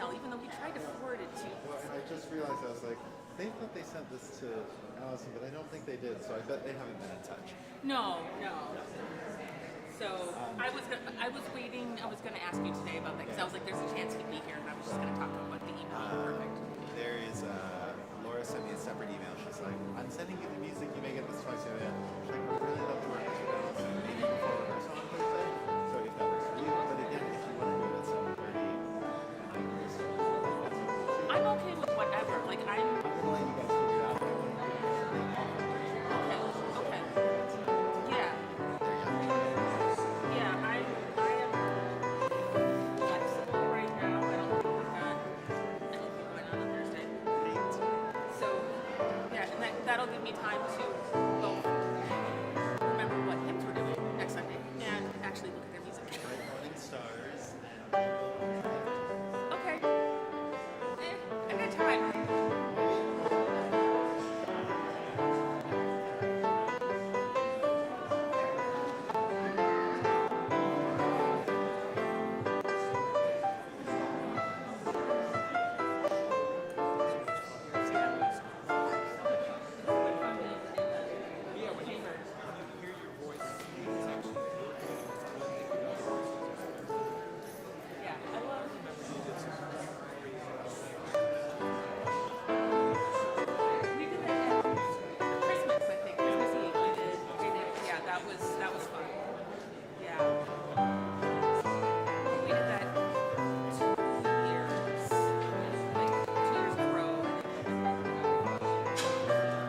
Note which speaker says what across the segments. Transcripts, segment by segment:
Speaker 1: email, even though he tried to forward it to.
Speaker 2: Well, and I just realized, I was like, they thought they sent this to Allison, but I don't think they did, so I bet they haven't been in touch.
Speaker 1: No. So I was waiting. I was going to ask you today about that because I was like, there's a chance he'd be here, and I was just going to talk to him about the email. Perfect.
Speaker 2: There is Laura sent me a separate email. She's like, I'm sending you the music. You may get this twice a year. She's like, I really love to work with you, Allison. Maybe you can follow her on Thursday. So if that works for you, but again, if you want to do it at 7:30,
Speaker 1: I'm okay with whatever. Like I'm
Speaker 2: gonna let you guys figure it out. But I want to do it
Speaker 1: okay. Yeah. Yeah, I am flexible right now. I don't think we've got anything going on Thursday. So yeah, and that'll give me time to both remember what hymns we're doing next Sunday and actually look at their music.
Speaker 2: Morning Stars.
Speaker 1: Okay. I got time. Yeah, I love. We did that at Christmas, I think. Christmas Eve. We did. Yeah, that was fun. Yeah. We did that 2 years, like 2 years in a row.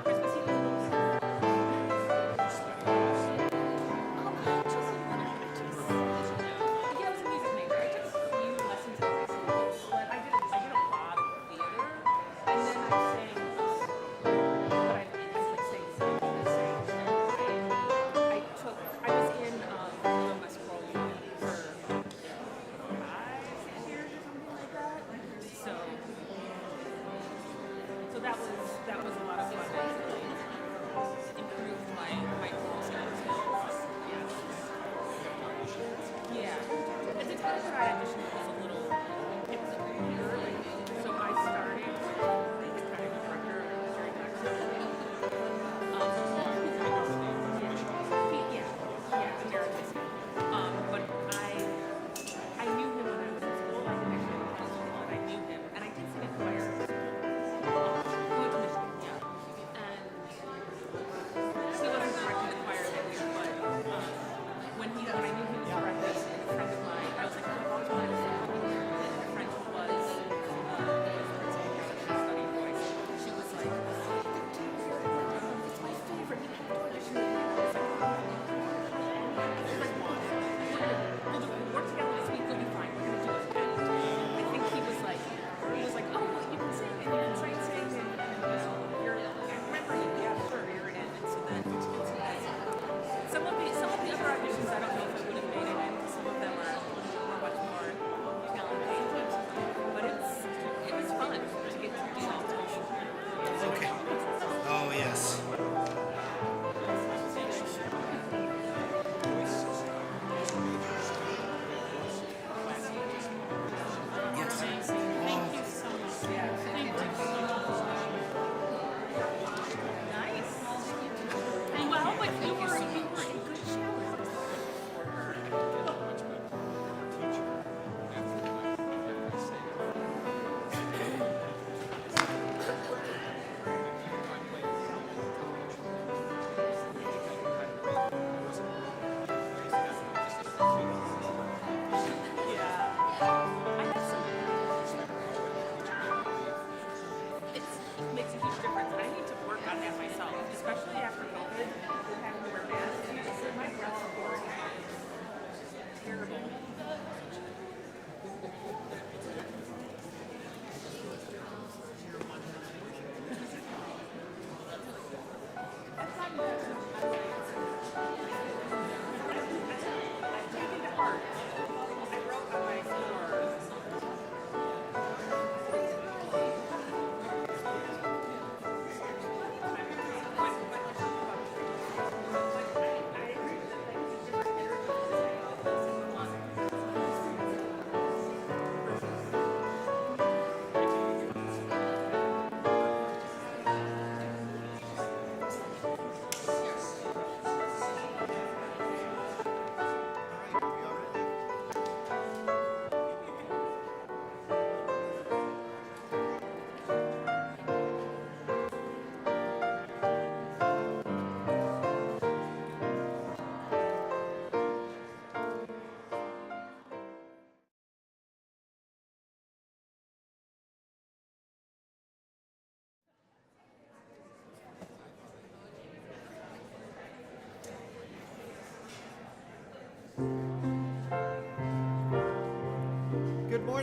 Speaker 1: Christmas Eve was a little different. Yeah, I was a music major. I took a few lessons in high school, but I did a lot of theater, and then I sang. But I like sang I was in West Grove for 5-6 years or something like that. So that was a lot of fun. It really improved my vocal skills. Yeah. At the time that I auditioned, it was early. So I started as kind of a director during that time. Derek is. But I knew him when I was in school. I think I shared with high school, and I knew him. And I did sing in choir. We went to Michigan, yeah. And he wasn't directing the choir that year, but when I knew he was directing, a friend of mine, I was like, oh, I've always wanted to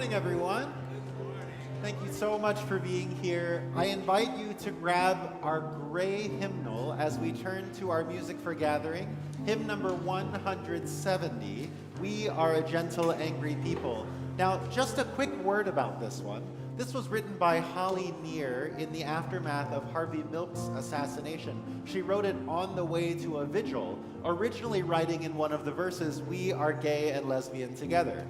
Speaker 2: morning, everyone. Thank you so much for being here. I invite you to grab our gray hymnal as we turn to our Music for Gathering, hymn number 170, We Are a Gentle, Angry People. Now, just a quick word about this one. This was written by Holly Neer in the aftermath of Harvey Milk's assassination. She wrote it on the way to a vigil, originally writing in one of the verses, "We are gay and lesbian together."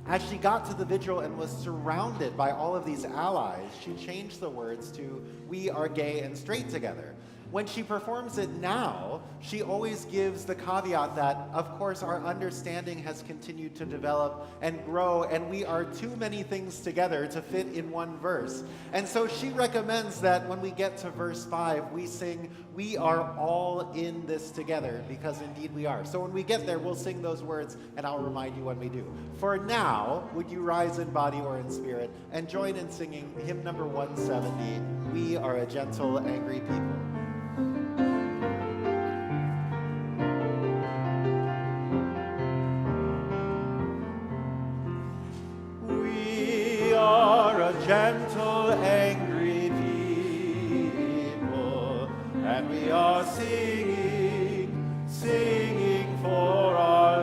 Speaker 2: As she got to the vigil and was surrounded by all of these allies, she changed the words to, "We are gay and straight together." When she performs it now, she always gives the caveat that, of course, our understanding has continued to develop and grow, and we are too many things together to fit in one verse. And so she recommends that when we get to verse 5, we sing, "We are all in this together," because indeed we are. So when we get there, we'll sing those words, and I'll remind you when we do. For now, would you rise in body or in spirit and join in singing hymn number 170, We Are a Gentle, Angry People. Gentle, angry people, and we are singing, singing for our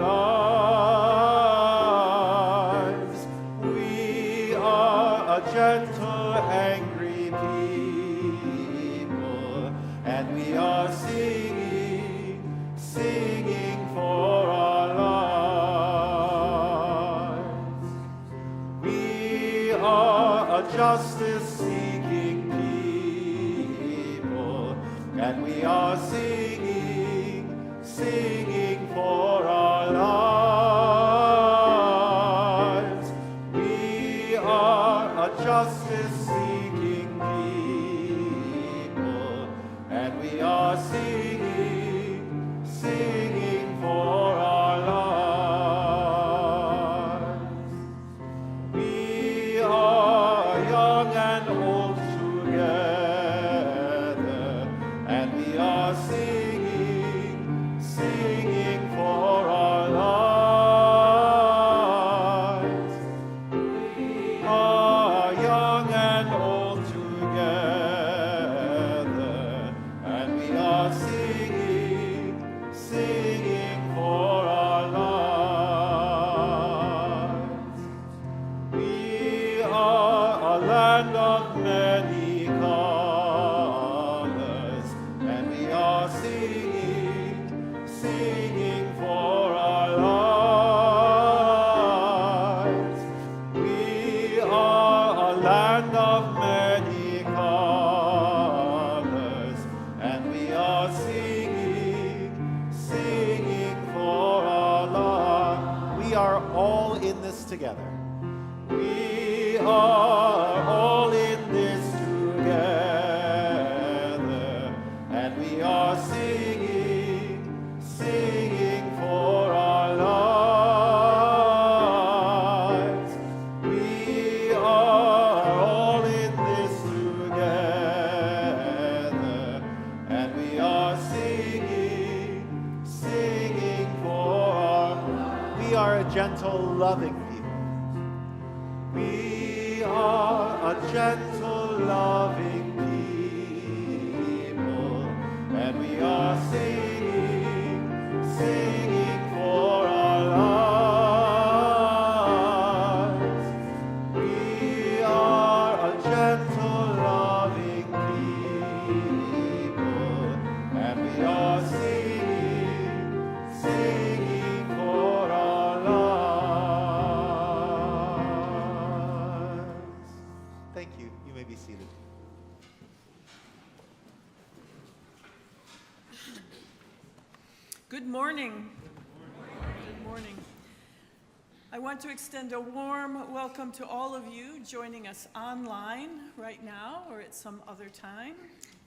Speaker 2: lives. We are a gentle, angry people, and we are singing, singing for our lives. We are a justice-seeking people, and we are singing, singing for our lives. We are a justice-seeking people, and we are singing, singing for our lives. We are young and old together, and we are singing, singing for our lives. We are young and old together, and we are singing, singing for our lives. We are a land of many colors, and we are singing, singing for our lives. We are a land of many colors, and we are singing, singing for our lives. We are all in this together. We are all in this together, and we are singing, singing for our lives. We are all in this together, and we are singing, singing for our lives. We are a gentle, loving people. We are a gentle, loving people, and we are singing, singing for our lives. We are a gentle, loving people, and we are singing, singing for our lives. Thank you. You may be seated.
Speaker 3: Good morning. Good morning. I want to extend a warm welcome to all of you joining us online right now or at some other time,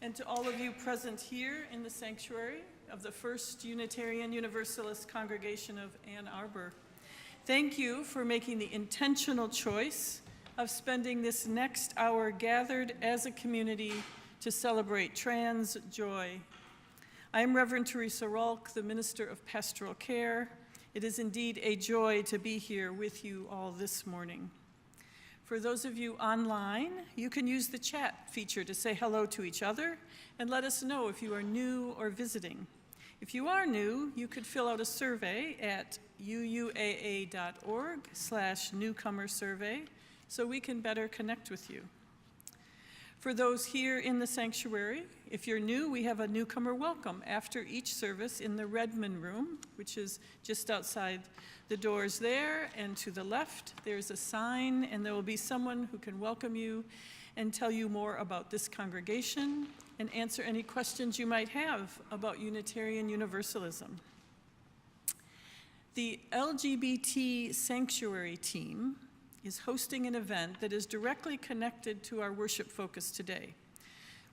Speaker 3: and to all of you present here in the sanctuary of the First Unitarian Universalist Congregation of Ann Arbor. Thank you for making the intentional choice of spending this next hour gathered as a community to celebrate trans joy. I am Reverend Theresa Rohlck, the Minister of Pastoral Care. It is indeed a joy to be here with you all this morning. For those of you online, you can use the chat feature to say hello to each other and let us know if you are new or visiting. If you are new, you could fill out a survey at UUAA.org/newcomer survey so we can better connect with you. For those here in the sanctuary, if you're new, we have a newcomer welcome after each service in the Redmond room, which is just outside the doors there, and to the left, there's a sign, and there will be someone who can welcome you and tell you more about this congregation and answer any questions you might have about Unitarian Universalism. The LGBT Sanctuary team is hosting an event that is directly connected to our worship focus today.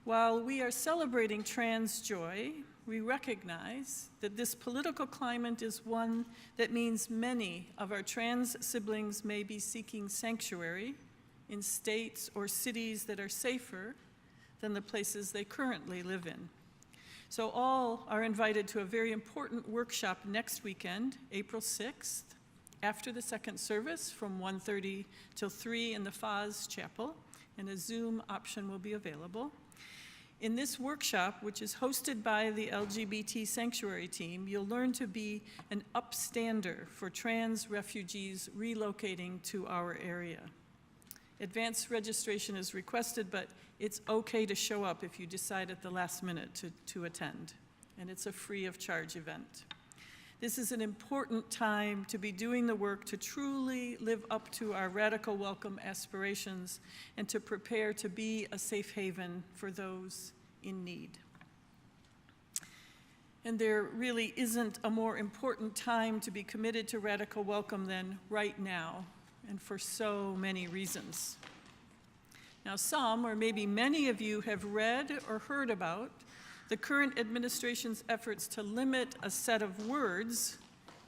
Speaker 3: While we are celebrating trans joy, we recognize that this political climate is one that means many of our trans siblings may be seeking sanctuary in states or cities that are safer than the places they currently live in. So all are invited to a very important workshop next weekend, April 6th, after the second service from 1:30 till 3 in the Faz Chapel, and a Zoom option will be available. In this workshop, which is hosted by the LGBT Sanctuary team, you'll learn to be an upstander for trans refugees relocating to our area. Advanced registration is requested, but it's okay to show up if you decide at the last minute to attend, and it's a free of charge event. This is an important time to be doing the work to truly live up to our radical welcome aspirations and to prepare to be a safe haven for those in need. And there really isn't a more important time to be committed to radical welcome than right now, and for so many reasons. Now, some or maybe many of you have read or heard about the current administration's efforts to limit a set of words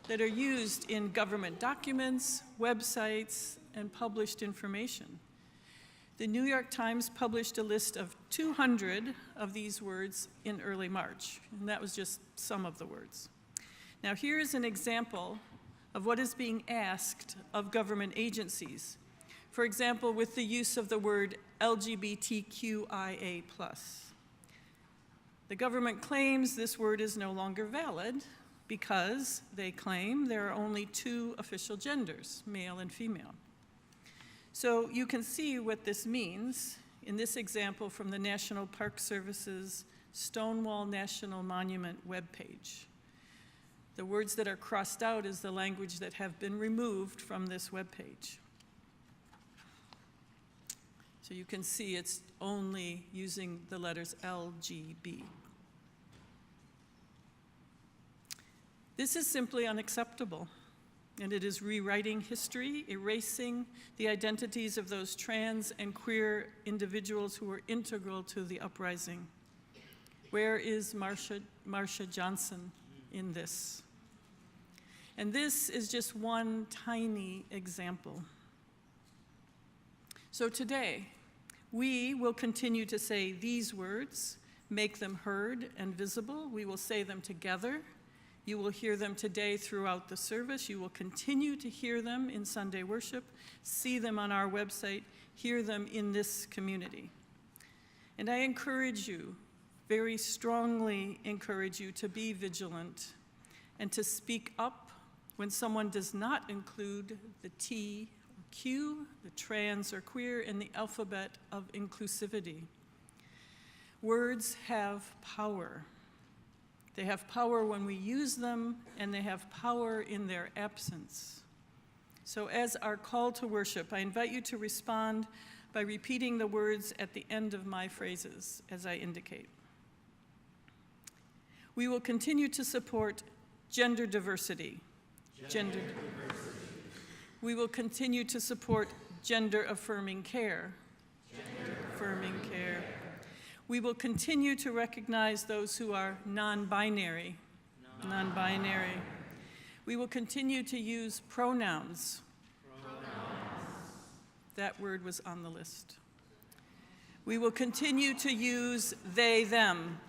Speaker 3: that are used in government documents, websites, and published information. The New York Times published a list of 200 of these words in early March, and that was just some of the words. Now, here is an example of what is being asked of government agencies. For example, with the use of the word LGBTQIA+. The government claims this word is no longer valid because they claim there are only two official genders, male and female. So you can see what this means in this example from the National Park Service's Stonewall National Monument webpage. The words that are crossed out is the language that have been removed from this webpage. So you can see it's only using the letters LGB. This is simply unacceptable, and it is rewriting history, erasing the identities of those trans and queer individuals who were integral to the uprising. Where is Marsha Johnson in this? And this is just one tiny example. So today, we will continue to say these words, make them heard and visible. We will say them together. You will hear them today throughout the service. You will continue to hear them in Sunday worship, see them on our website, hear them in this community. And I encourage you, very strongly encourage you to be vigilant and to speak up when someone does not include the T or Q, the trans or queer, in the alphabet of inclusivity. Words have power. They have power when we use them, and they have power in their absence. So as our call to worship, I invite you to respond by repeating the words at the end of my phrases as I indicate. We will continue to support gender diversity. Gender diversity. We will continue to support gender-affirming care. Gender-affirming care. We will continue to recognize those who are non-binary. Non-binary. We will continue to use pronouns. That word was on the list. We will continue to use they, them.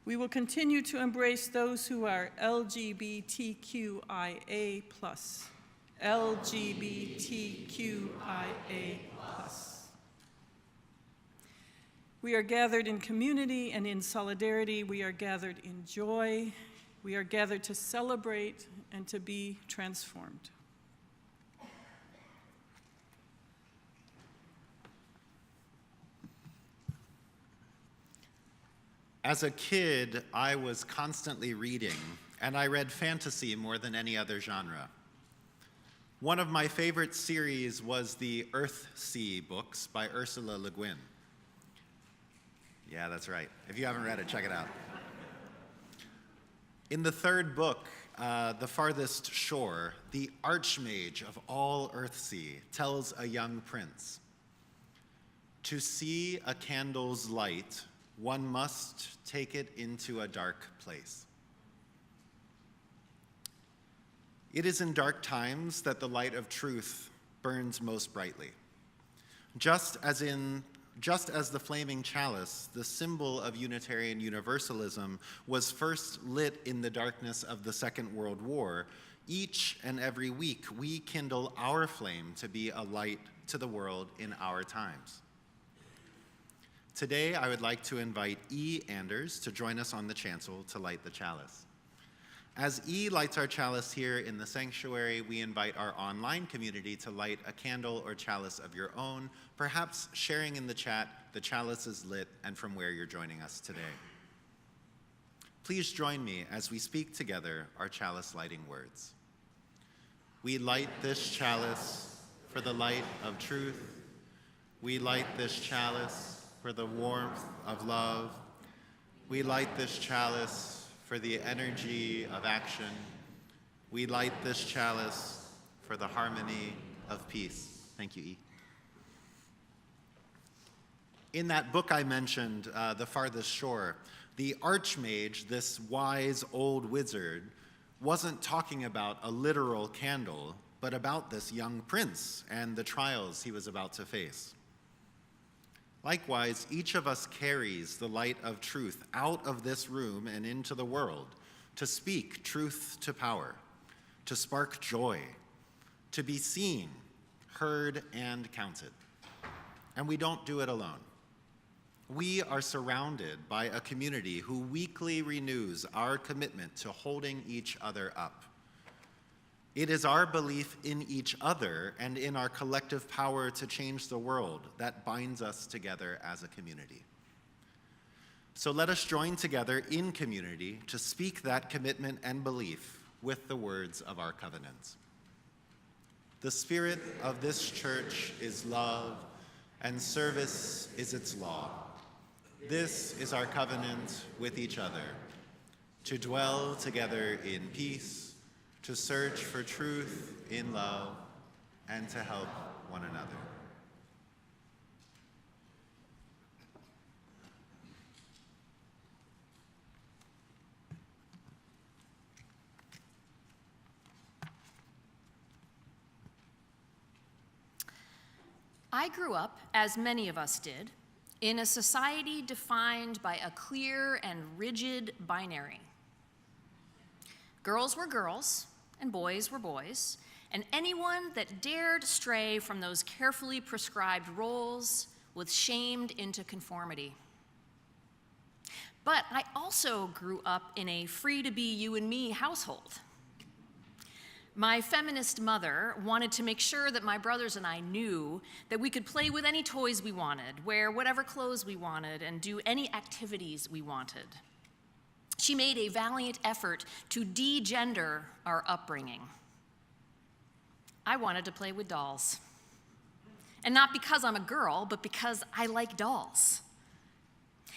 Speaker 3: We will continue to embrace those who are LGBTQIA+, LGBTQIA+. We are gathered in community and in solidarity. We are gathered in joy. We are gathered to celebrate and to be transformed.
Speaker 2: As a kid, I was constantly reading, and I read fantasy more than any other genre. One of my favorite series was the Earthsea books by Ursula Le Guin. Yeah, that's right. If you haven't read it, check it out. In the third book, The Farthest Shore, the archmage of all Earthsea tells a young prince, "To see a candle's light, one must take it into a dark place." It is in dark times that the light of truth burns most brightly. Just as the flaming chalice, the symbol of Unitarian Universalism, was first lit in the darkness of the Second World War, each and every week we kindle our flame to be a light to the world in our times. Today, I would like to invite E. Anders to join us on the chancel to light the chalice. As E lights our chalice here in the sanctuary, we invite our online community to light a candle or chalice of your own, perhaps sharing in the chat the chalice is lit and from where you're joining us today. Please join me as we speak together our chalice lighting words. We light this chalice for the light of truth. We light this chalice for the warmth of love. We light this chalice for the energy of action. We light this chalice for the harmony of peace. Thank you, E. In that book I mentioned, The Farthest Shore, the archmage, this wise old wizard, wasn't talking about a literal candle, but about this young prince and the trials he was about to face. Likewise, each of us carries the light of truth out of this room and into the world to speak truth to power, to spark joy, to be seen, heard, and counted. And we don't do it alone. We are surrounded by a community who weekly renews our commitment to holding each other up. It is our belief in each other and in our collective power to change the world that binds us together as a community. So let us join together in community to speak that commitment and belief with the words of our covenants. The spirit of this church is love, and service is its law. This is our covenant with each other, to dwell together in peace, to search for truth in love, and to help one another.
Speaker 4: I grew up, as many of us did, in a society defined by a clear and rigid binary. Girls were girls, and boys were boys, and anyone that dared stray from those carefully prescribed roles was shamed into conformity. But I also grew up in a free-to-be-you-and-me household. My feminist mother wanted to make sure that my brothers and I knew that we could play with any toys we wanted, wear whatever clothes we wanted, and do any activities we wanted. She made a valiant effort to de-gender our upbringing. I wanted to play with dolls. And not because I'm a girl, but because I like dolls.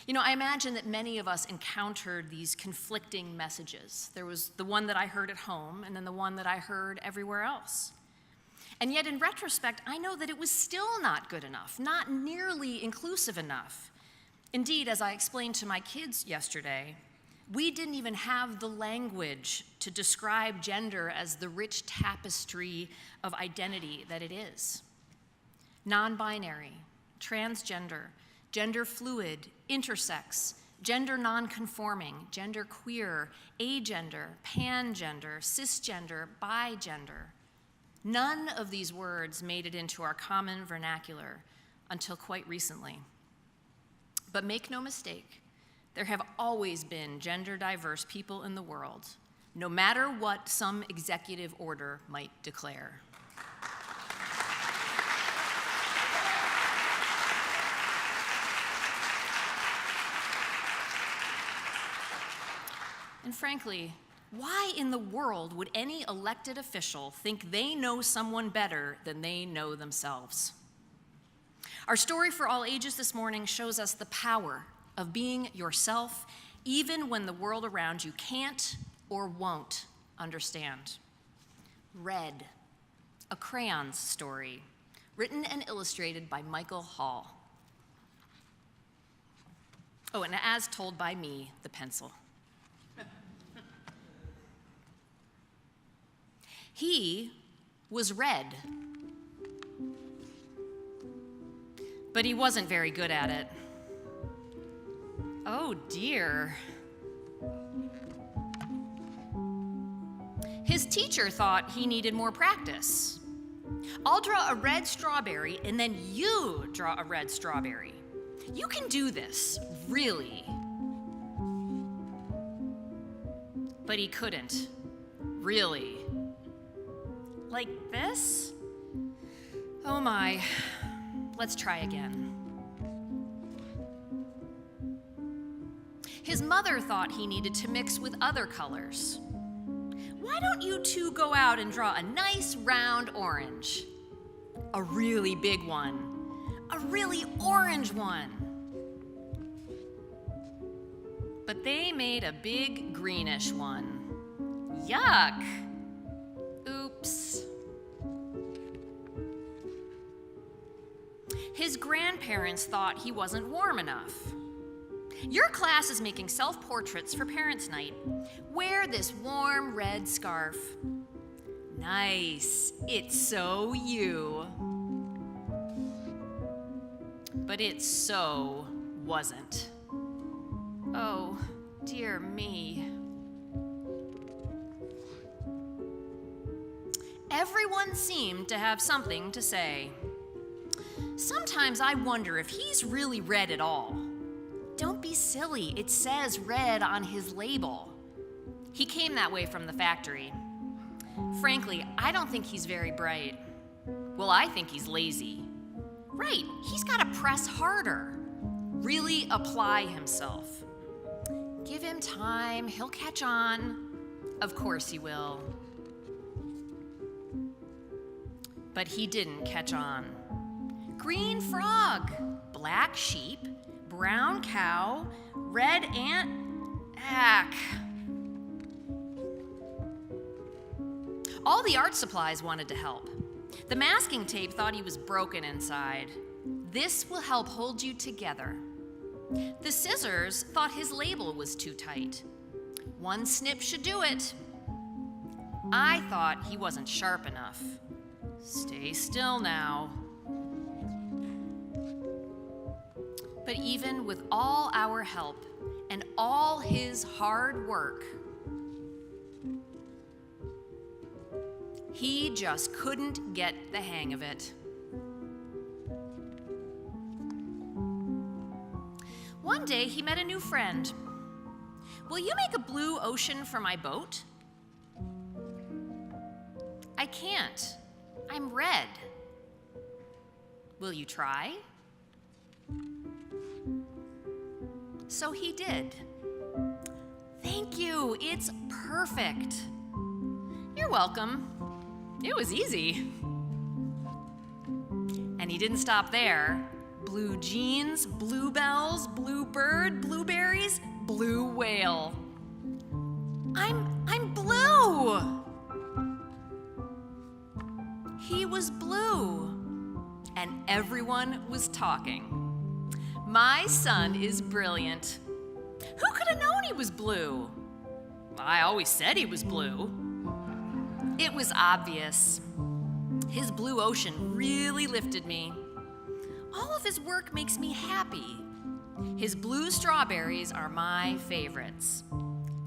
Speaker 4: You know, I imagine that many of us encountered these conflicting messages. There was the one that I heard at home, and then the one that I heard everywhere else. And yet, in retrospect, I know that it was still not good enough, not nearly inclusive enough. Indeed, as I explained to my kids yesterday, we didn't even have the language to describe gender as the rich tapestry of identity that it is. Non-binary, transgender, gender fluid, intersex, gender non-conforming, gender queer, agender, pangender, cisgender, bigender. None of these words made it into our common vernacular until quite recently. But make no mistake, there have always been gender-diverse people in the world, no matter what some executive order might declare. And frankly, why in the world would any elected official think they know someone better than they know themselves? Our story for all ages this morning shows us the power of being yourself, even when the world around you can't or won't understand. Red, a crayons story, written and illustrated by Michael Hall. Oh, and as told by me, the pencil. He was red, but he wasn't very good at it. Oh dear. His teacher thought he needed more practice. I'll draw a red strawberry and then you draw a red strawberry. You can do this, really. But he couldn't, really. Like this? Oh my, let's try again. His mother thought he needed to mix with other colors. Why don't you two go out and draw a nice round orange? A really big one. A really orange one. But they made a big greenish one. Yuck. Oops. His grandparents thought he wasn't warm enough. Your class is making self-portraits for Parents' Night. Wear this warm red scarf. Nice. It's so you. But it so wasn't. Oh, dear me. Everyone seemed to have something to say. Sometimes I wonder if he's really red at all. Don't be silly, it says red on his label. He came that way from the factory. Frankly, I don't think he's very bright. Well, I think he's lazy. Right, he's gotta press harder. Really apply himself. Give him time, he'll catch on. Of course he will. But he didn't catch on. Green frog, black sheep, brown cow, red ant, ack. All the art supplies wanted to help. The masking tape thought he was broken inside. This will help hold you together. The scissors thought his label was too tight. One snip should do it. I thought he wasn't sharp enough. Stay still now. But even with all our help and all his hard work, he just couldn't get the hang of it. One day he met a new friend. Will you make a blue ocean for my boat? I can't. I'm red. Will you try? So he did. Thank you, it's perfect. You're welcome. It was easy. And he didn't stop there. Blue jeans, bluebells, blue bird, blueberries, blue whale. I'm blue. He was blue, and everyone was talking. My son is brilliant. Who could have known he was blue? I always said he was blue. It was obvious. His blue ocean really lifted me. All of his work makes me happy. His blue strawberries are my favorites.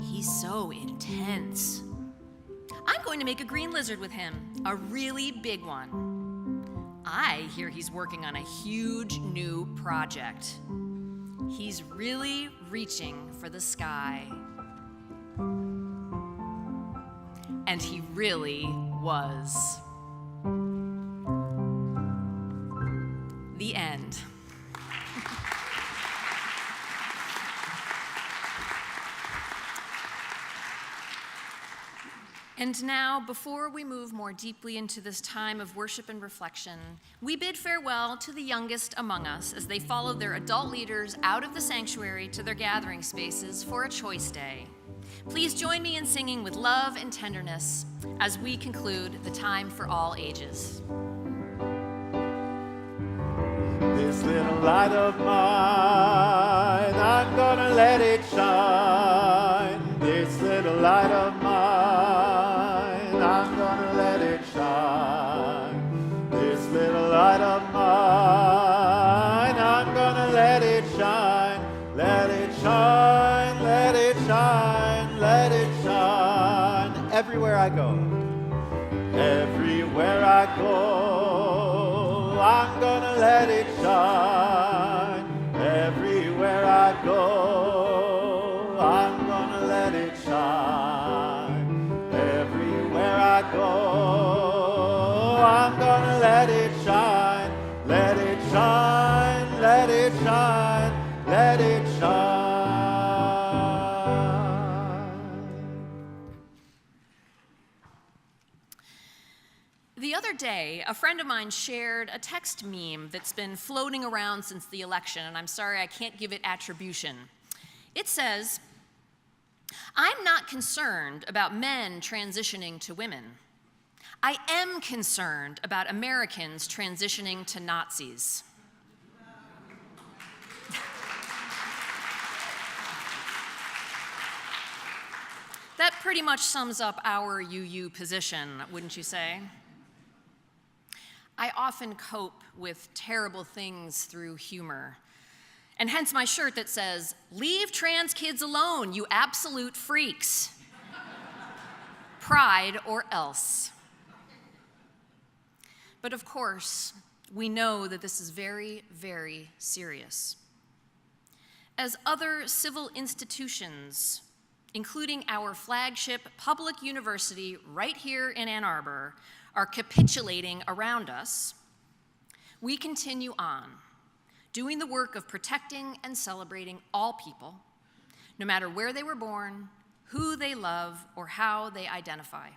Speaker 4: He's so intense. I'm going to make a green lizard with him, a really big one. I hear he's working on a huge new project. He's really reaching for the sky. And he really was. The end. And now, before we move more deeply into this time of worship and reflection, we bid farewell to the youngest among us as they follow their adult leaders out of the sanctuary to their gathering spaces for a choice day. Please join me in singing with love and tenderness as we conclude the time for all ages.
Speaker 2: This little light of mine, I'm gonna let it shine. This little light of mine, I'm gonna let it shine. This little light of mine, I'm gonna let it shine. Let it shine, let it shine, let it shine. Everywhere I go, everywhere I go, I'm gonna let it shine. Everywhere I go, I'm gonna let it shine. Everywhere I go, I'm gonna let it shine. Let it shine, let it shine, let it shine.
Speaker 4: The other day, a friend of mine shared a text meme that's been floating around since the election, and I'm sorry I can't give it attribution. It says, "I'm not concerned about men transitioning to women. I am concerned about Americans transitioning to Nazis." That pretty much sums up our UU position, wouldn't you say? I often cope with terrible things through humor, and hence my shirt that says, "Leave trans kids alone, you absolute freaks." Pride or else. But of course, we know that this is very, very serious. As other civil institutions, including our flagship public university right here in Ann Arbor, are capitulating around us, we continue on, doing the work of protecting and celebrating all people, no matter where they were born, who they love, or how they identify.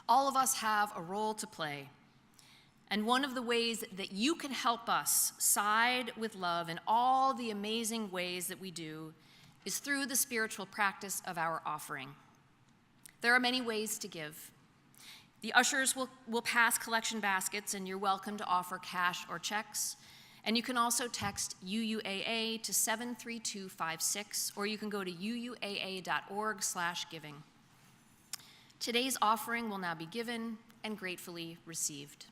Speaker 4: All of us have a role to play, and one of the ways that you can help us side with love in all the amazing ways that we do is through the spiritual practice of our offering. There are many ways to give. The ushers will pass collection baskets, and you're welcome to offer cash or checks. And you can also text UUAA to 73256, or you can go to uuaa.org/giving. Today's offering will now be given and gratefully received.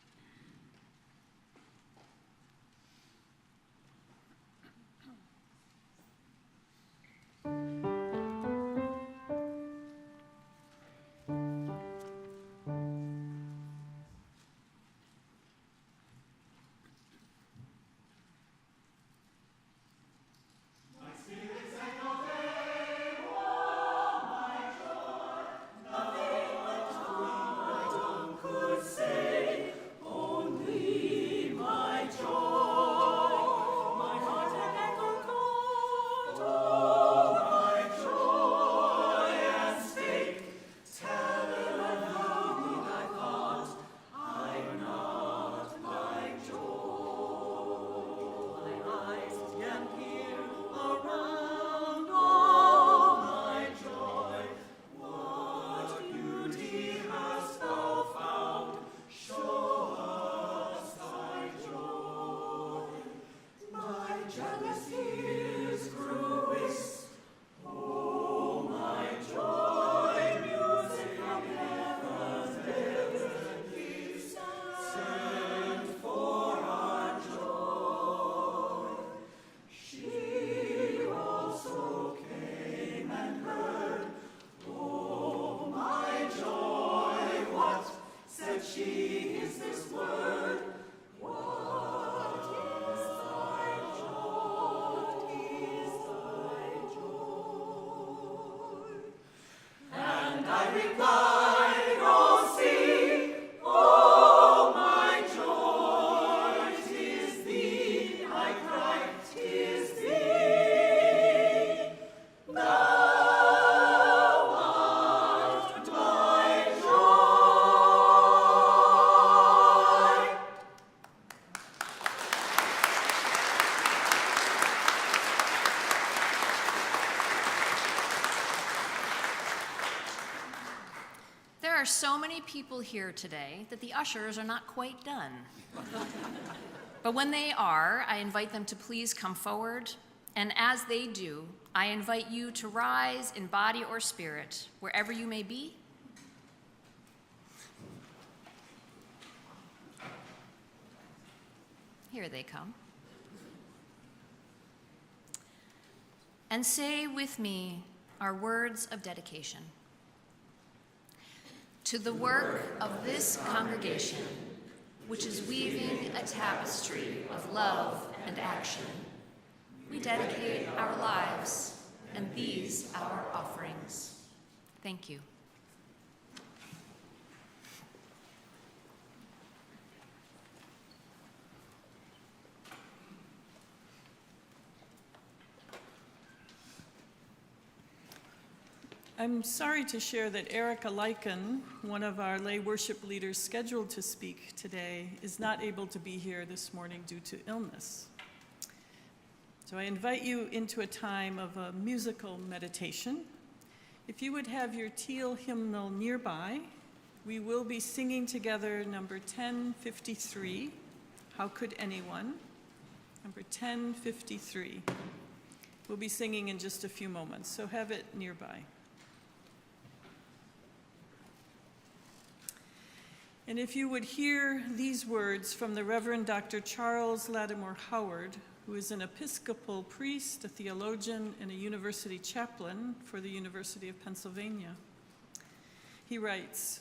Speaker 4: so many people here today that the ushers are not quite done. But when they are, I invite them to please come forward, and as they do, I invite you to rise in body or spirit, wherever you may be. Here they come. And say with me our words of dedication. To the work of this congregation, which is weaving a tapestry of love and action, we dedicate our lives and these our offerings. Thank you.
Speaker 3: I'm sorry to share that Erica Lycan, one of our lay worship leaders scheduled to speak today, is not able to be here this morning due to illness. So I invite you into a time of a musical meditation. If you would have your teal hymnal nearby, we will be singing together number 1053, How Could Anyone? Number 1053. We'll be singing in just a few moments, so have it nearby. And if you would hear these words from the Reverend Dr. Charles Lattimore Howard, who is an Episcopal priest, a theologian, and a university chaplain for the University of Pennsylvania. He writes,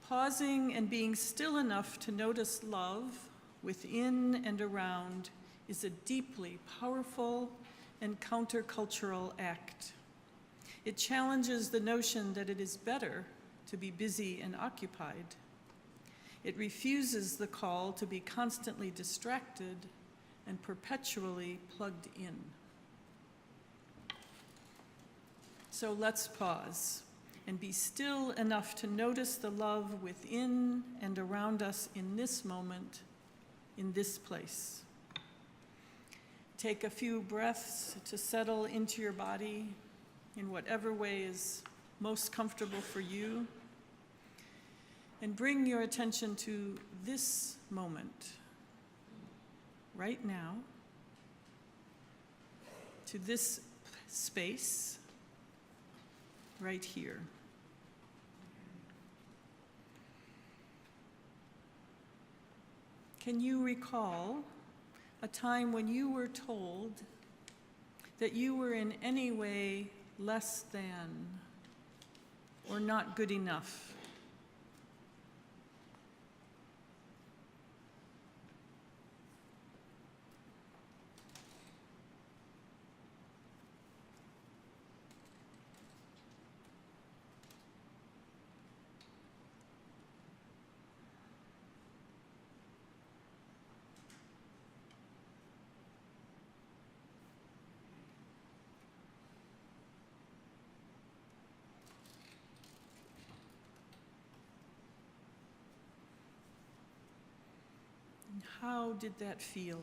Speaker 3: pausing and being still enough to notice love within and around is a deeply powerful and countercultural act. It challenges the notion that it is better to be busy and occupied. It refuses the call to be constantly distracted and perpetually plugged in. So let's pause and be still enough to notice the love within and around us in this moment, in this place. Take a few breaths to settle into your body in whatever way is most comfortable for you. And bring your attention to this moment, right now, to this space, right here. Can you recall a time when you were told that you were in any way less than or not good enough? How did that feel?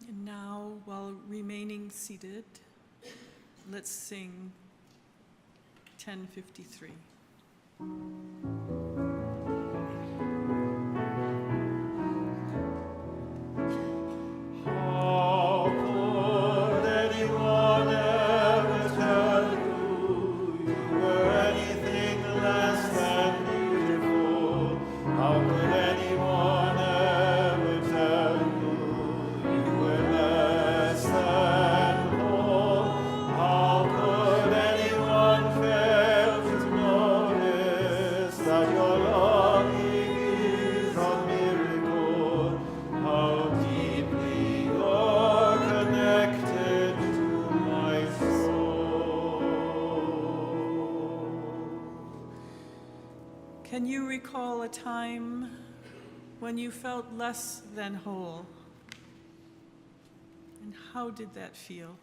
Speaker 3: And now, while remaining seated, let's sing 1053.
Speaker 5: Less than
Speaker 3: Can you recall a time when you felt less than whole? And how did that feel?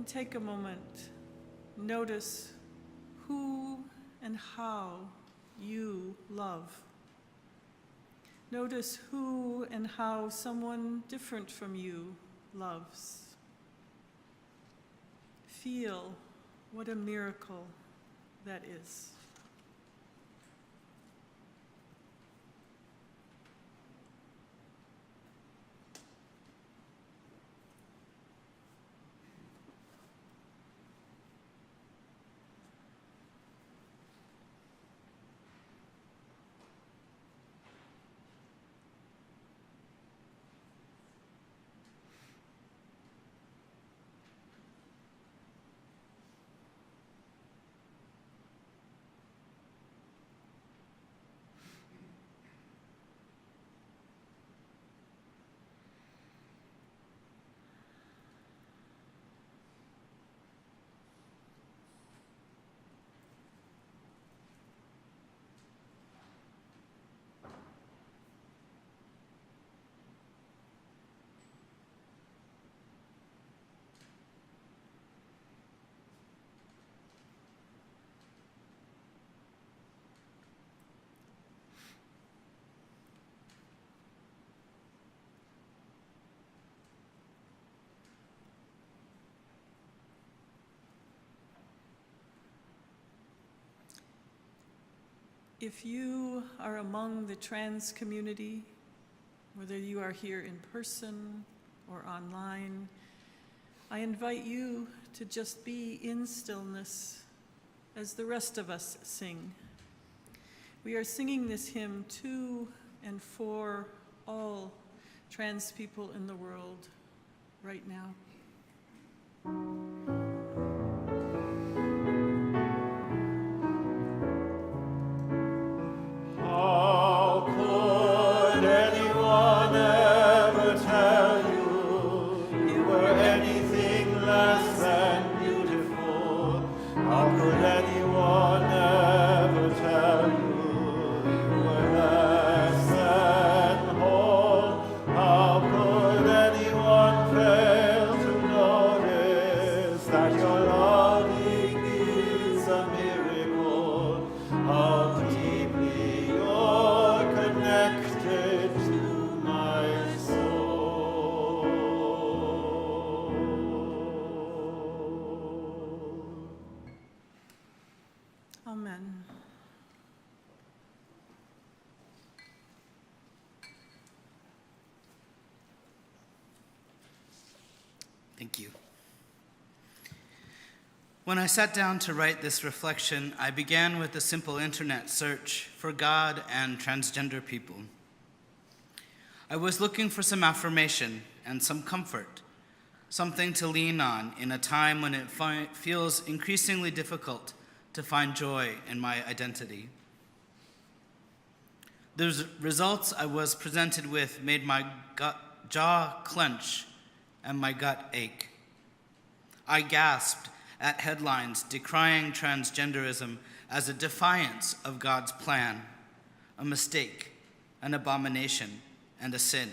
Speaker 3: Take a moment, notice who and how you love. Notice who and how someone different from you loves. Feel what a miracle that is. If you are among the trans community, whether you are here in person or online, I invite you to just be in stillness as the rest of us sing. We are singing this hymn to and for all trans people in the world right now.
Speaker 5: Thank you. When I sat down to write this reflection, I began with a simple internet search for God and transgender people. I was looking for some affirmation and some comfort, something to lean on in a time when it feels increasingly difficult to find joy in my identity. The results I was presented with made my jaw clench and my gut ache. I gasped at headlines decrying transgenderism as a defiance of God's plan, a mistake, an abomination, and a sin.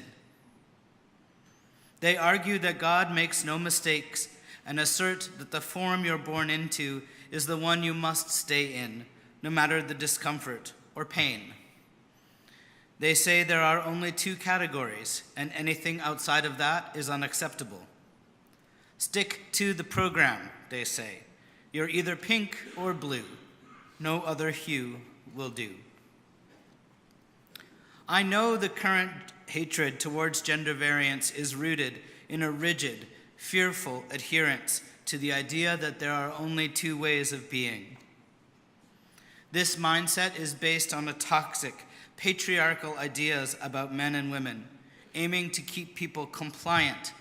Speaker 5: They argue that God makes no mistakes and assert that the form you're born into is the one you must stay in, no matter the discomfort or pain. They say there are only two categories, and anything outside of that is unacceptable. Stick to the program, they say. You're either pink or blue. No other hue will do. I know the current hatred towards gender variance is rooted in a rigid, fearful adherence to the idea that there are only two ways of being. This mindset is based on a toxic, patriarchal ideas about men and women, aiming to keep people compliant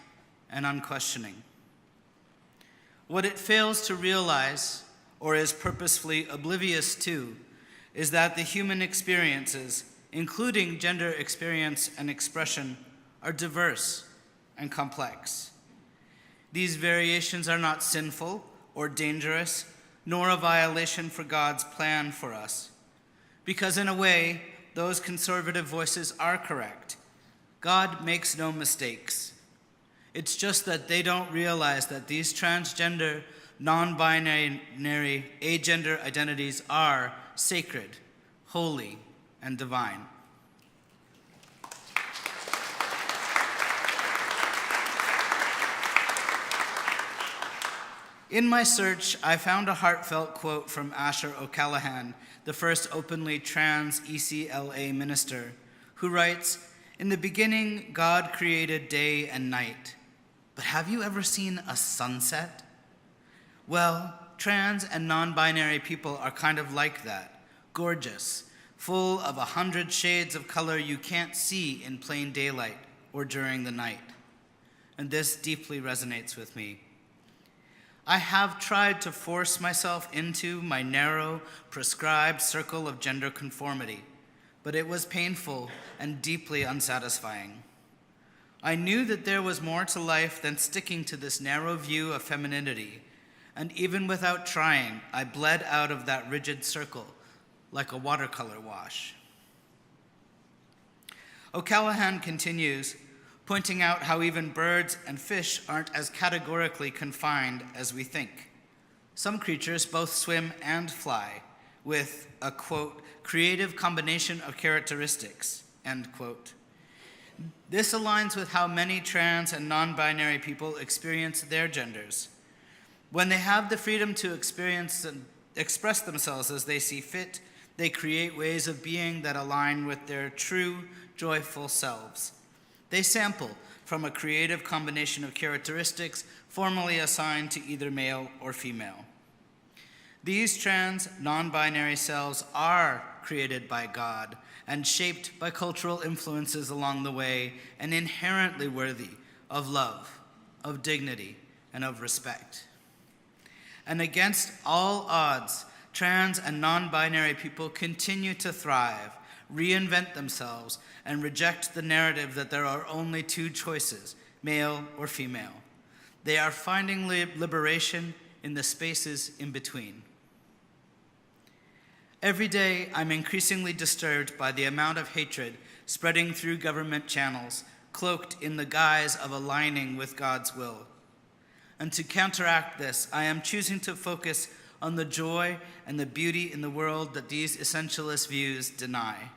Speaker 5: and unquestioning. What it fails to realize, or is purposefully oblivious to, is that the human experiences, including gender experience and expression, are diverse and complex. These variations are not sinful or dangerous, nor a violation for God's plan for us. Because in a way, those conservative voices are correct. God makes no mistakes. It's just that they don't realize that these transgender, non-binary, agender identities are sacred, holy, and divine. In my search, I found a heartfelt quote from Asher O'Callaghan, the first openly trans ECLA minister, who writes, "In the beginning, God created day and night. But have you ever seen a sunset? Well, trans and non-binary people are kind of like that, gorgeous, full of 100 shades of color you can't see in plain daylight or during the night." And this deeply resonates with me. I have tried to force myself into my narrow, prescribed circle of gender conformity, but it was painful and deeply unsatisfying. I knew that there was more to life than sticking to this narrow view of femininity, and even without trying, I bled out of that rigid circle like a watercolor wash. O'Callaghan continues, pointing out how even birds and fish aren't as categorically confined as we think. Some creatures both swim and fly with a, quote, creative combination of characteristics, end quote. This aligns with how many trans and non-binary people experience their genders. When they have the freedom to experience and express themselves as they see fit, they create ways of being that align with their true, joyful selves. They sample from a creative combination of characteristics formally assigned to either male or female. These trans, non-binary selves are created by God and shaped by cultural influences along the way and inherently worthy of love, of dignity, and of respect. And against all odds, trans and non-binary people continue to thrive, reinvent themselves, and reject the narrative that there are only two choices, male or female. They are finding liberation in the spaces in between. Every day, I'm increasingly disturbed by the amount of hatred spreading through government channels, cloaked in the guise of aligning with God's will. And to counteract this, I am choosing to focus on the joy and the beauty in the world that these essentialist views deny.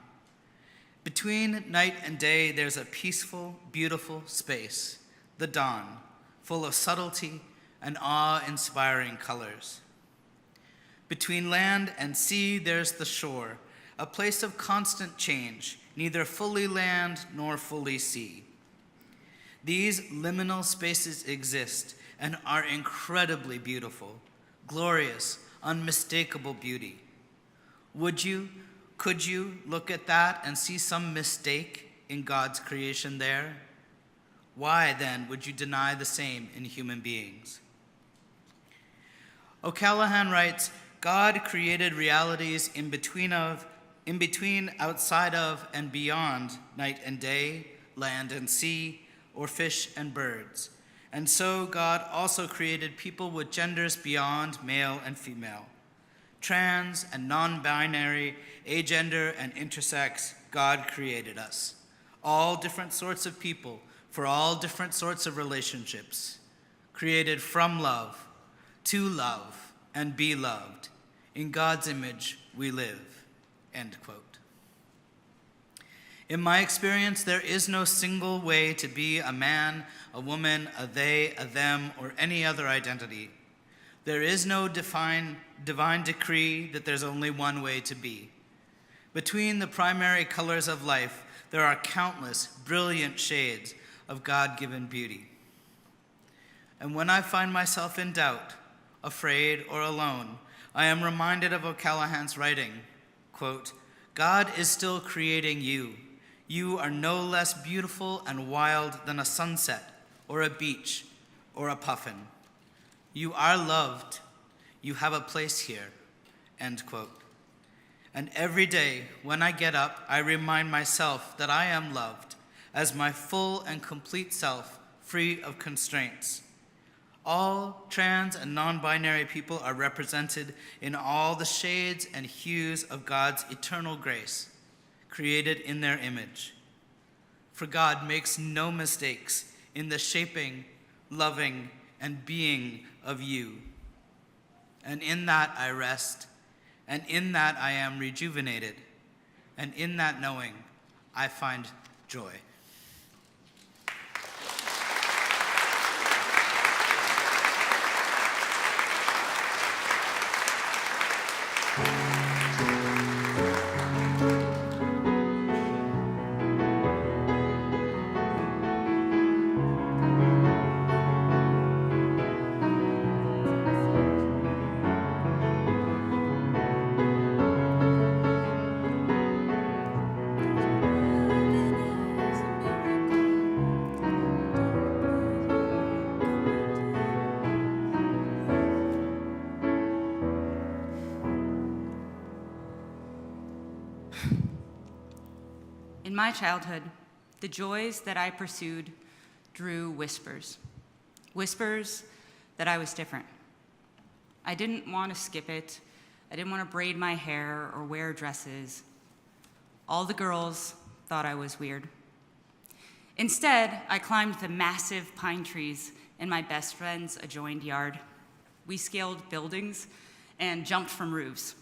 Speaker 5: Between night and day, there's a peaceful, beautiful space, the dawn, full of subtlety and awe-inspiring colors. Between land and sea, there's the shore, a place of constant change, neither fully land nor fully sea. These liminal spaces exist and are incredibly beautiful, glorious, unmistakable beauty. Could you look at that and see some mistake in God's creation there? Why then would you deny the same in human beings? O'Callaghan writes, God created realities in between, outside of, and beyond night and day, land and sea, or fish and birds. And so God also created people with genders beyond male and female. Trans and non-binary, agender and intersex, God created us. All different sorts of people for all different sorts of relationships, created from love, to love, and be loved. In God's image we live, end quote. In my experience, there is no single way to be a man, a woman, a they, a them, or any other identity. There is no divine decree that there's only one way to be. Between the primary colors of life, there are countless brilliant shades of God-given beauty. And when I find myself in doubt, afraid, or alone, I am reminded of O'Callaghan's writing, quote, God is still creating you. You are no less beautiful and wild than a sunset, or a beach, or a puffin. You are loved. You have a place here, end quote. And every day when I get up, I remind myself that I am loved as my full and complete self, free of constraints. All trans and non-binary people are represented in all the shades and hues of God's eternal grace, created in their image. For God makes no mistakes in the shaping, loving, and being of you. And in that I rest, and in that I am rejuvenated, and in that knowing I find joy.
Speaker 6: In my childhood, the joys that I pursued drew whispers. Whispers that I was different. I didn't want to skip it. I didn't want to braid my hair or wear dresses. All the girls thought I was weird. Instead, I climbed the massive pine trees in my best friend's adjoined yard. We scaled buildings and jumped from roofs.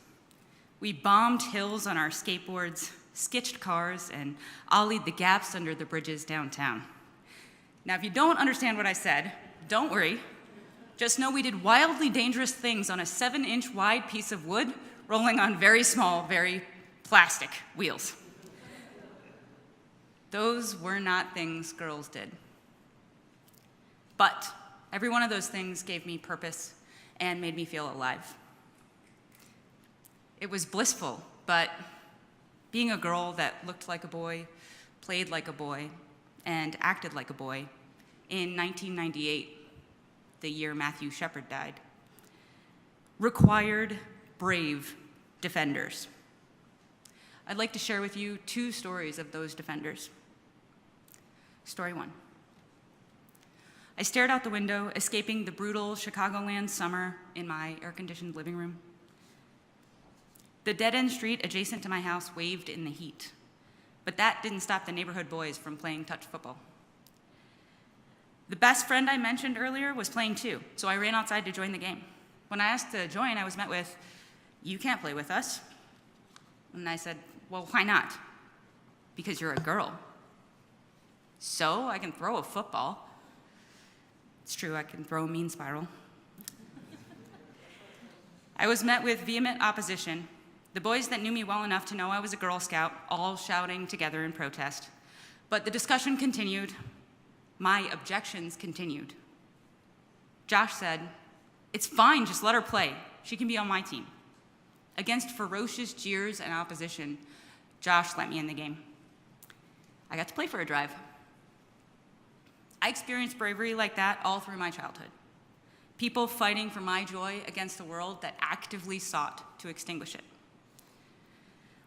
Speaker 6: We bombed hills on our skateboards, sketched cars, and ollied the gaps under the bridges downtown. Now, if you don't understand what I said, don't worry. Just know we did wildly dangerous things on a 7-inch wide piece of wood rolling on very small, very plastic wheels. Those were not things girls did. But every one of those things gave me purpose and made me feel alive. It was blissful, but being a girl that looked like a boy, played like a boy, and acted like a boy in 1998, the year Matthew Shepard died, required brave defenders. I'd like to share with you 2 stories of those defenders. Story 1. I stared out the window, escaping the brutal Chicagoland summer in my air-conditioned living room. The dead-end street adjacent to my house waved in the heat, but that didn't stop the neighborhood boys from playing touch football. The best friend I mentioned earlier was playing too, so I ran outside to join the game. When I asked to join, I was met with, "You can't play with us." And I said, "Well, why not?" "Because you're a girl." "So I can throw a football." It's true, I can throw a mean spiral. I was met with vehement opposition. The boys that knew me well enough to know I was a Girl Scout, all shouting together in protest. But the discussion continued. My objections continued. Josh said, "It's fine, just let her play. She can be on my team." Against ferocious jeers and opposition, Josh let me in the game. I got to play for a drive. I experienced bravery like that all through my childhood. People fighting for my joy against a world that actively sought to extinguish it.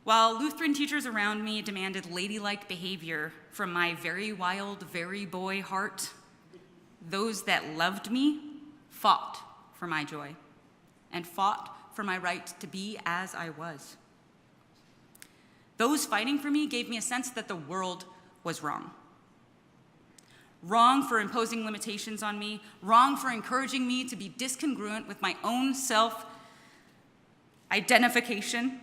Speaker 6: While Lutheran teachers around me demanded ladylike behavior from my very wild, very boy heart, those that loved me fought for my joy and fought for my right to be as I was. Those fighting for me gave me a sense that the world was wrong. Wrong for imposing limitations on me, wrong for encouraging me to be discongruent with my own self-identification.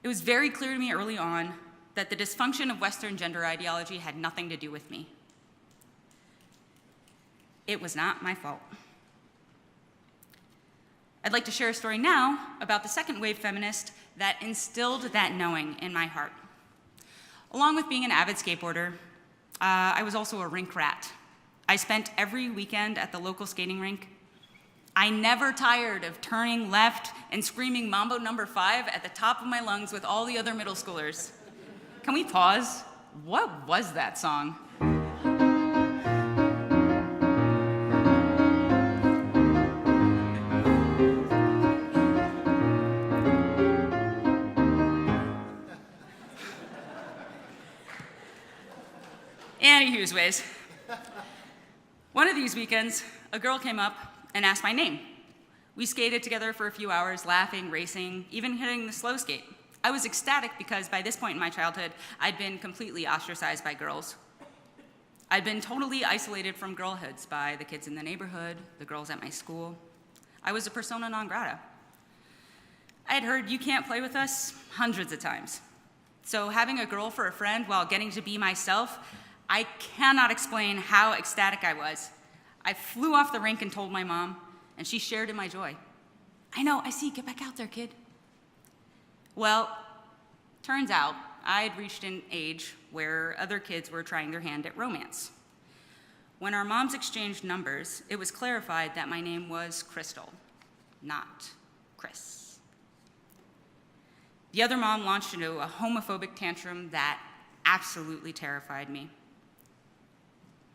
Speaker 6: It was very clear to me early on that the dysfunction of Western gender ideology had nothing to do with me. It was not my fault. I'd like to share a story now about the second wave feminist that instilled that knowing in my heart. Along with being an avid skateboarder, I was also a rink rat. I spent every weekend at the local skating rink. I never tired of turning left and screaming Mambo number 5 at the top of my lungs with all the other middle schoolers. Can we pause? What was that song? Anywho's, one of these weekends, a girl came up and asked my name. We skated together for a few hours, laughing, racing, even hitting the slow skate. I was ecstatic because by this point in my childhood, I'd been completely ostracized by girls. I'd been totally isolated from girlhoods by the kids in the neighborhood, the girls at my school. I was a persona non grata. I had heard "you can't play with us" hundreds of times. So having a girl for a friend while getting to be myself, I cannot explain how ecstatic I was. I flew off the rink and told my mom, and she shared in my joy. "I know, I see, get back out there, kid." Well, turns out I had reached an age where other kids were trying their hand at romance. When our moms exchanged numbers, it was clarified that my name was Crystal, not Chris. The other mom launched into a homophobic tantrum that absolutely terrified me.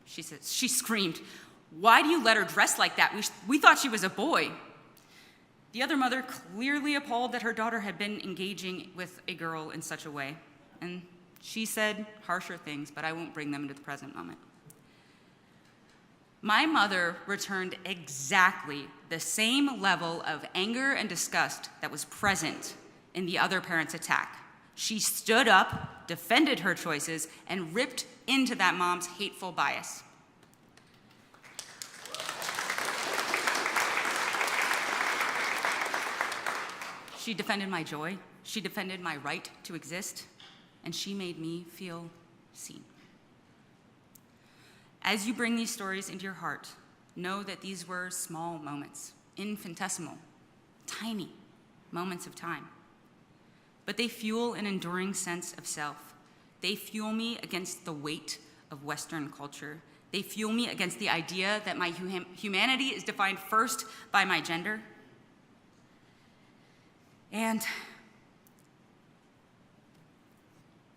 Speaker 6: She screamed, "Why do you let her dress like that? We thought she was a boy." The other mother, clearly appalled that her daughter had been engaging with a girl in such a way, and she said harsher things, but I won't bring them into the present moment. My mother returned exactly the same level of anger and disgust that was present in the other parent's attack. She stood up, defended her choices, and ripped into that mom's hateful bias. She defended my joy, she defended my right to exist, and she made me feel seen. As you bring these stories into your heart, know that these were small moments, infinitesimal, tiny moments of time. But they fuel an enduring sense of self. They fuel me against the weight of Western culture. They fuel me against the idea that my humanity is defined first by my gender. And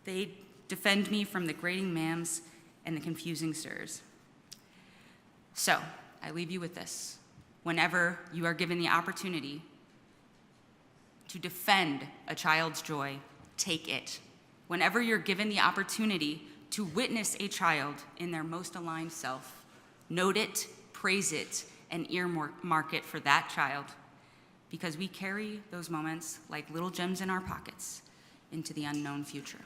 Speaker 6: they defend me from the grating ma'ams and the confusing sirs. So, I leave you with this. Whenever you are given the opportunity to defend a child's joy, take it. Whenever you're given the opportunity to witness a child in their most aligned self, note it, praise it, and earmark it for that child, because we carry those moments like little gems in our pockets into the unknown future.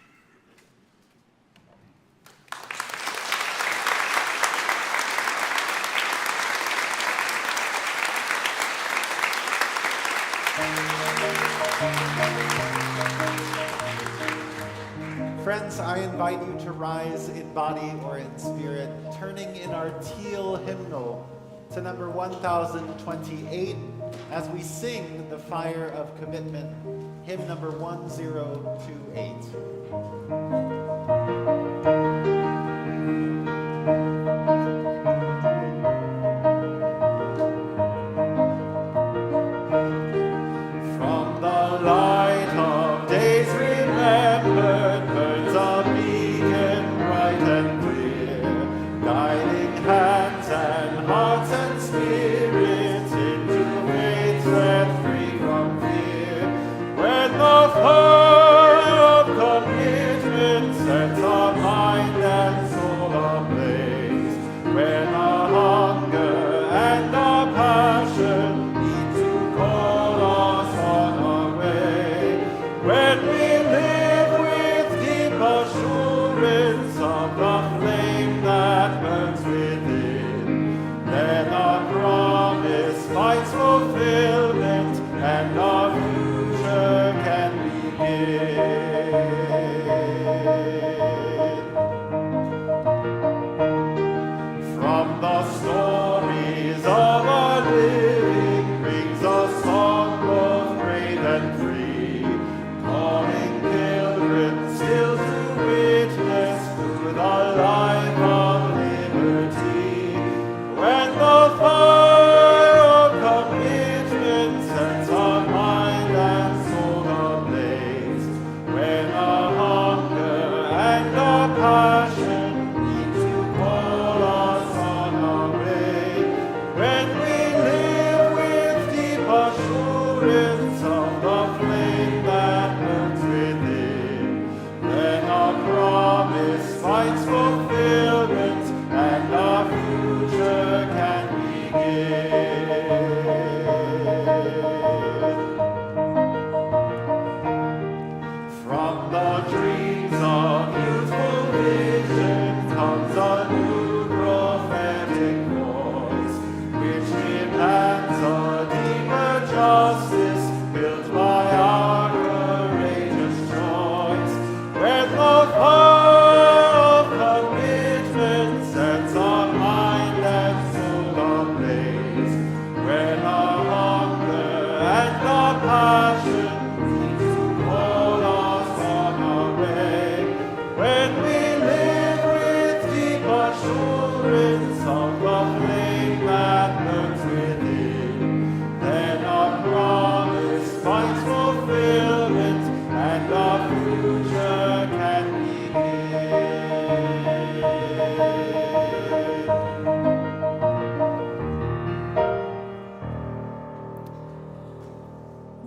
Speaker 2: Friends, I invite you to rise in body or in spirit, turning in our teal hymnal to number 1028 as we sing The Fire of Commitment, hymn number 1028.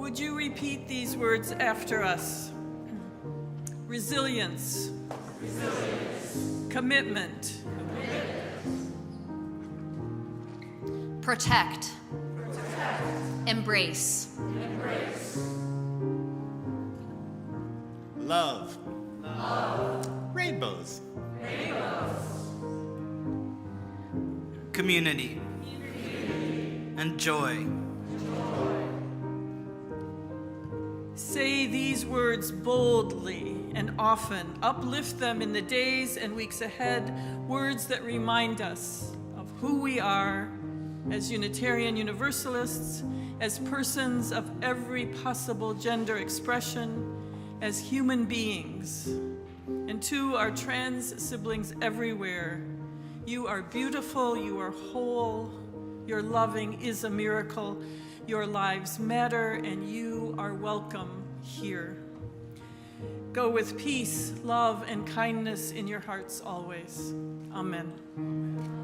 Speaker 3: Would you repeat these words after us? Resilience. Commitment.
Speaker 4: Protect. Embrace.
Speaker 2: Love. Rainbows.
Speaker 5: Community. And joy.
Speaker 3: Say these words boldly and often. Uplift them in the days and weeks ahead, words that remind us of who we are as Unitarian Universalists, as persons of every possible gender expression, as human beings. And to our trans siblings everywhere, you are beautiful, you are whole, your loving is a miracle, your lives matter, and you are welcome here. Go with peace, love, and kindness in your hearts always. Amen.